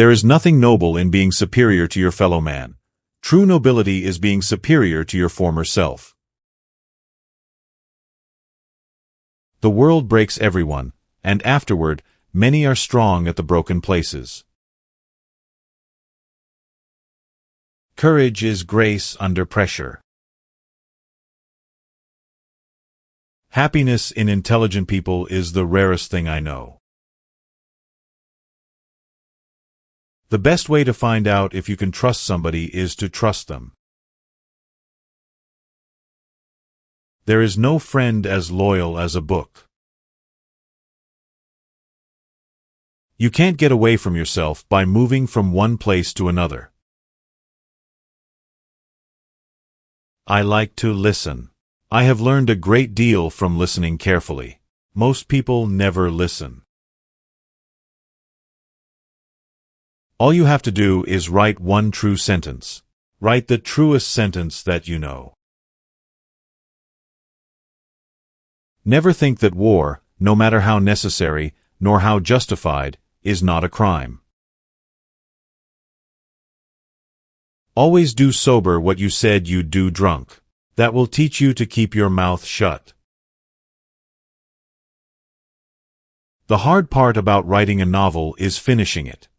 There is nothing noble in being superior to your fellow man. True nobility is being superior to your former self. The world breaks everyone, and afterward, many are strong at the broken places. Courage is grace under pressure. Happiness in intelligent people is the rarest thing I know. The best way to find out if you can trust somebody is to trust them. There is no friend as loyal as a book. You can't get away from yourself by moving from one place to another. I like to listen. I have learned a great deal from listening carefully. Most people never listen. All you have to do is write one true sentence. Write the truest sentence that you know. Never think that war, no matter how necessary, nor how justified, is not a crime. Always do sober what you said you'd do drunk. That will teach you to keep your mouth shut. The hard part about writing a novel is finishing it.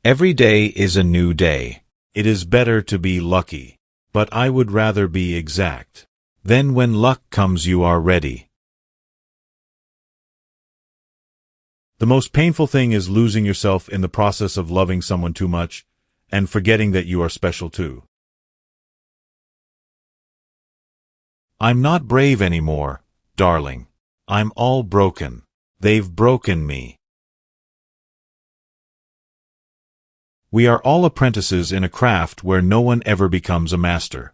Every day is a new day. It is better to be lucky, but I would rather be exact. Then when luck comes you are ready. The most painful thing is losing yourself in the process of loving someone too much and forgetting that you are special too. I'm not brave anymore, darling. I'm all broken. They've broken me. We are all apprentices in a craft where no one ever becomes a master.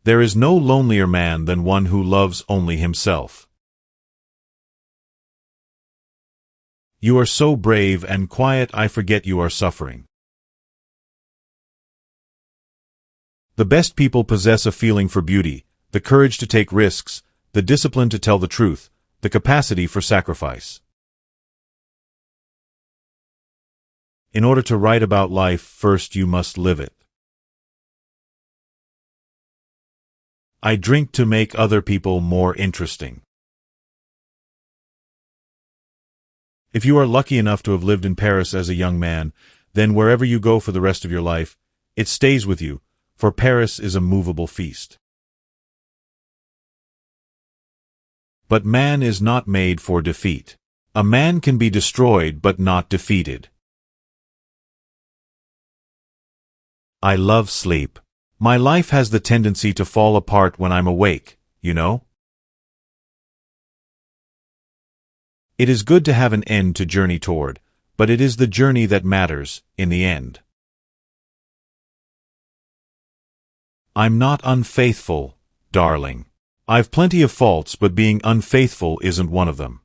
There is no lonelier man than one who loves only himself. You are so brave and quiet I forget you are suffering. The best people possess a feeling for beauty, the courage to take risks, the discipline to tell the truth, the capacity for sacrifice. In order to write about life, first you must live it. I drink to make other people more interesting. If you are lucky enough to have lived in Paris as a young man, then wherever you go for the rest of your life, it stays with you, for Paris is a movable feast. But man is not made for defeat. A man can be destroyed but not defeated. I love sleep. My life has the tendency to fall apart when I'm awake, you know? It is good to have an end to journey toward, but it is the journey that matters, in the end. I'm not unfaithful, darling. I've plenty of faults, but being unfaithful isn't one of them.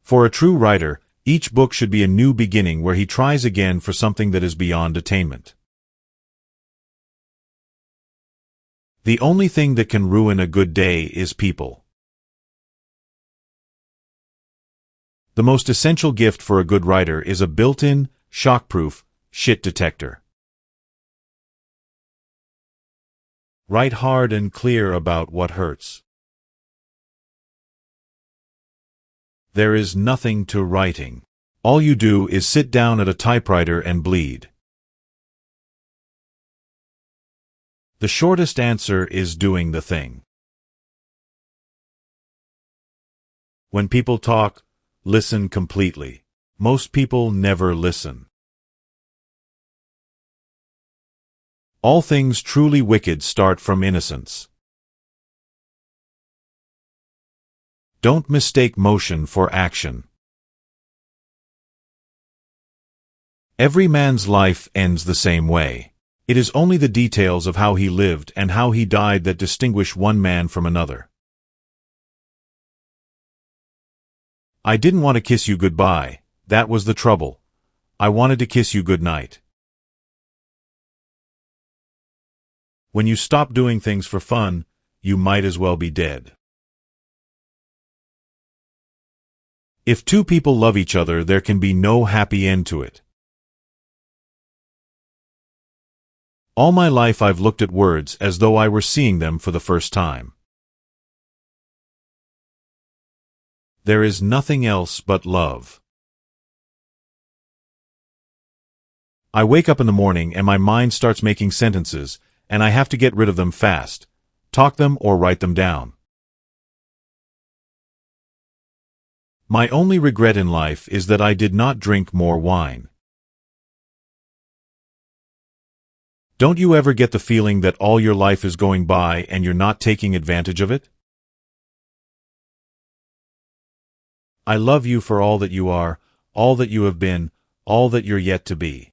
For a true writer, each book should be a new beginning where he tries again for something that is beyond attainment. The only thing that can ruin a good day is people. The most essential gift for a good writer is a built-in, shockproof, shit detector. Write hard and clear about what hurts. There is nothing to writing. All you do is sit down at a typewriter and bleed. The shortest answer is doing the thing. When people talk, listen completely. Most people never listen. All things truly wicked start from innocence. Don't mistake motion for action. Every man's life ends the same way. It is only the details of how he lived and how he died that distinguish one man from another. I didn't want to kiss you goodbye, that was the trouble. I wanted to kiss you goodnight. When you stop doing things for fun, you might as well be dead. If two people love each other, there can be no happy end to it. All my life I've looked at words as though I were seeing them for the first time. There is nothing else but love. I wake up in the morning and my mind starts making sentences, and I have to get rid of them fast, talk them or write them down. My only regret in life is that I did not drink more wine. Don't you ever get the feeling that all your life is going by and you're not taking advantage of it? I love you for all that you are, all that you have been, all that you're yet to be.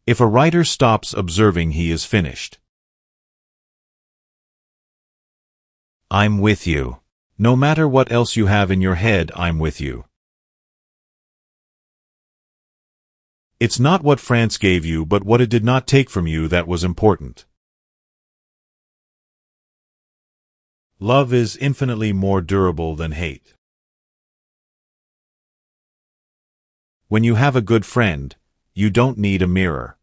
If a writer stops observing, he is finished. I'm with you. No matter what else you have in your head, I'm with you. It's not what France gave you, but what it did not take from you that was important. Love is infinitely more durable than hate. When you have a good friend, you don't need a mirror.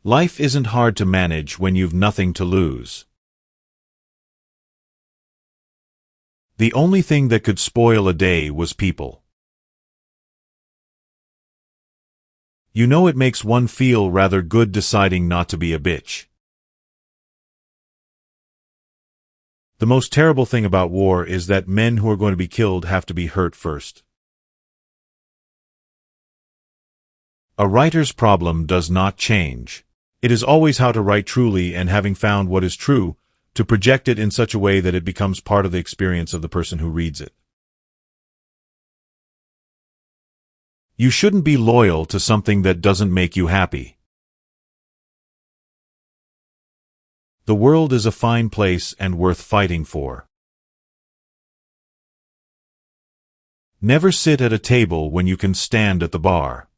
Life isn't hard to manage when you've nothing to lose. The only thing that could spoil a day was people. You know, it makes one feel rather good deciding not to be a bitch. The most terrible thing about war is that men who are going to be killed have to be hurt first. A writer's problem does not change. It is always how to write truly, and having found what is true, to project it in such a way that it becomes part of the experience of the person who reads it. You shouldn't be loyal to something that doesn't make you happy. The world is a fine place and worth fighting for. Never sit at a table when you can stand at the bar.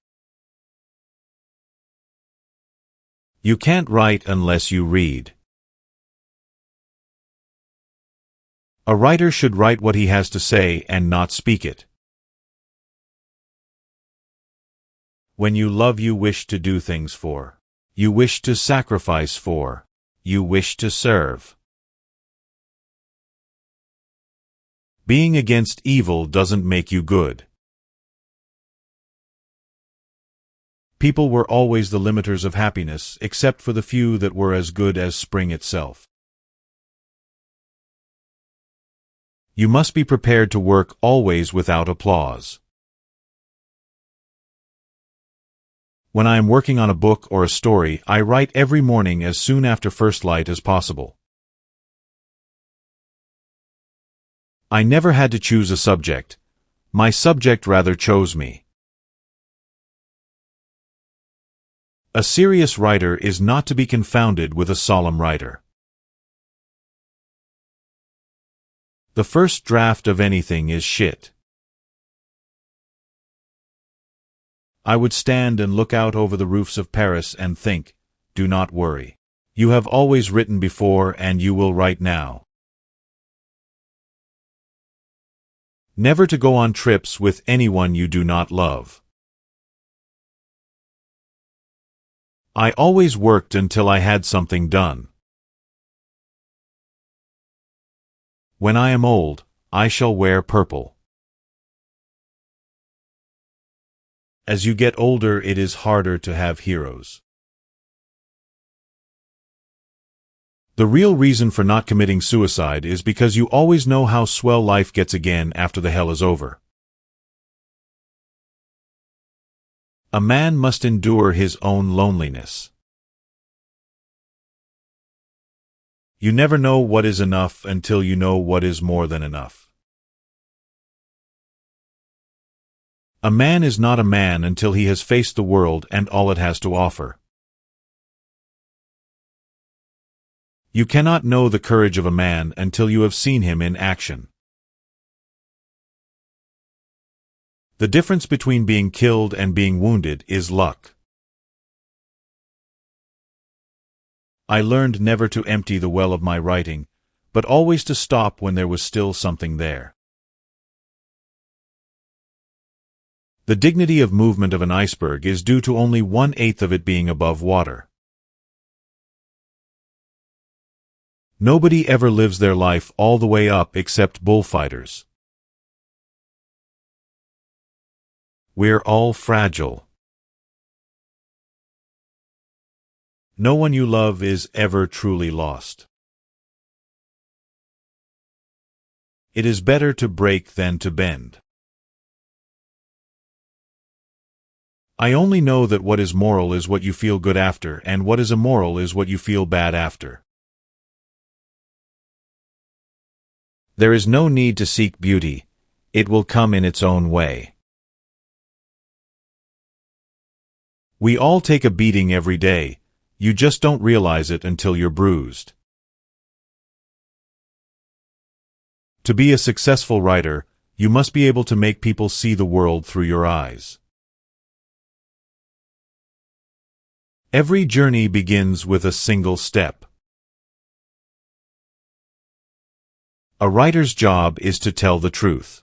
You can't write unless you read. A writer should write what he has to say and not speak it. When you love, you wish to do things for. You wish to sacrifice for. You wish to serve. Being against evil doesn't make you good. People were always the limiters of happiness, except for the few that were as good as spring itself. You must be prepared to work always without applause. When I am working on a book or a story, I write every morning as soon after first light as possible. I never had to choose a subject. My subject rather chose me. A serious writer is not to be confounded with a solemn writer. The first draft of anything is shit. I would stand and look out over the roofs of Paris and think, do not worry. You have always written before and you will write now. Never to go on trips with anyone you do not love. I always worked until I had something done. When I am old, I shall wear purple. As you get older, it is harder to have heroes. The real reason for not committing suicide is because you always know how swell life gets again after the hell is over. A man must endure his own loneliness. You never know what is enough until you know what is more than enough. A man is not a man until he has faced the world and all it has to offer. You cannot know the courage of a man until you have seen him in action. The difference between being killed and being wounded is luck. I learned never to empty the well of my writing, but always to stop when there was still something there. The dignity of movement of an iceberg is due to only 1/8 of it being above water. Nobody ever lives their life all the way up except bullfighters. We're all fragile. No one you love is ever truly lost. It is better to break than to bend. I only know that what is moral is what you feel good after, and what is immoral is what you feel bad after. There is no need to seek beauty. It will come in its own way. We all take a beating every day. You just don't realize it until you're bruised. To be a successful writer, you must be able to make people see the world through your eyes. Every journey begins with a single step. A writer's job is to tell the truth.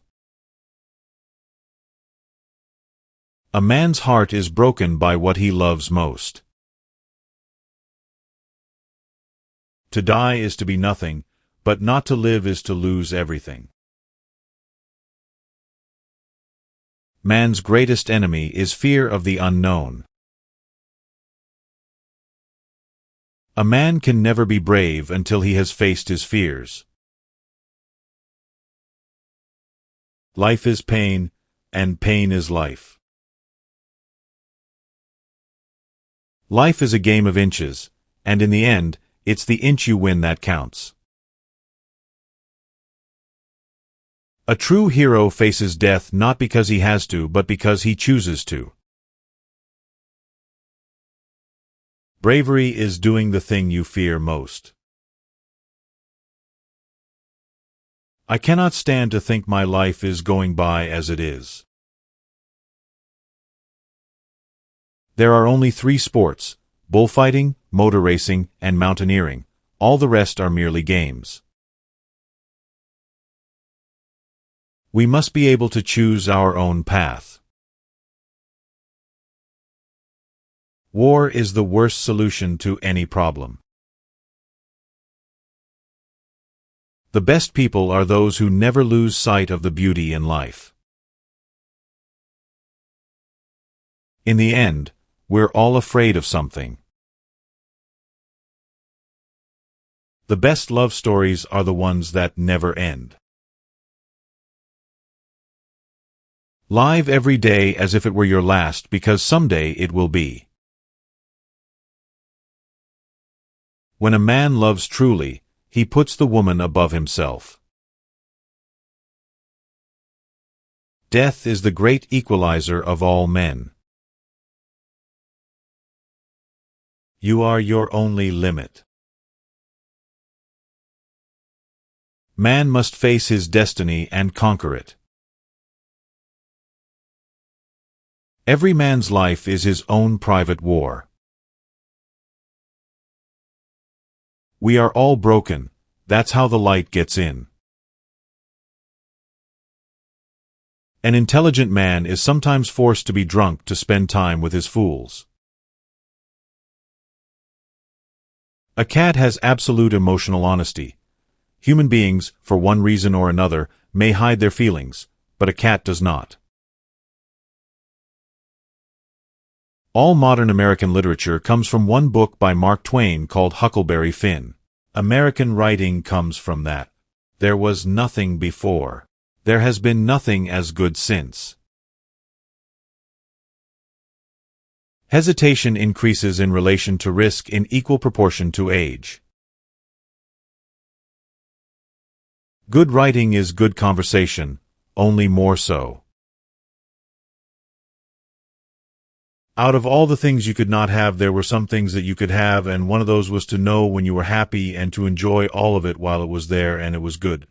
A man's heart is broken by what he loves most. To die is to be nothing, but not to live is to lose everything. Man's greatest enemy is fear of the unknown. A man can never be brave until he has faced his fears. Life is pain, and pain is life. Life is a game of inches, and in the end, it's the inch you win that counts. A true hero faces death not because he has to, but because he chooses to. Bravery is doing the thing you fear most. I cannot stand to think my life is going by as it is. There are only 3 sports: bullfighting, motor racing, and mountaineering. All the rest are merely games. We must be able to choose our own path. War is the worst solution to any problem. The best people are those who never lose sight of the beauty in life. In the end, we're all afraid of something. The best love stories are the ones that never end. Live every day as if it were your last, because someday it will be. When a man loves truly, he puts the woman above himself. Death is the great equalizer of all men. You are your only limit. Man must face his destiny and conquer it. Every man's life is his own private war. We are all broken. That's how the light gets in. An intelligent man is sometimes forced to be drunk to spend time with his fools. A cat has absolute emotional honesty. Human beings, for one reason or another, may hide their feelings, but a cat does not. All modern American literature comes from one book by Mark Twain called Huckleberry Finn. American writing comes from that. There was nothing before. There has been nothing as good since. Hesitation increases in relation to risk in equal proportion to age. Good writing is good conversation, only more so. Out of all the things you could not have, there were some things that you could have, and one of those was to know when you were happy and to enjoy all of it while it was there and it was good.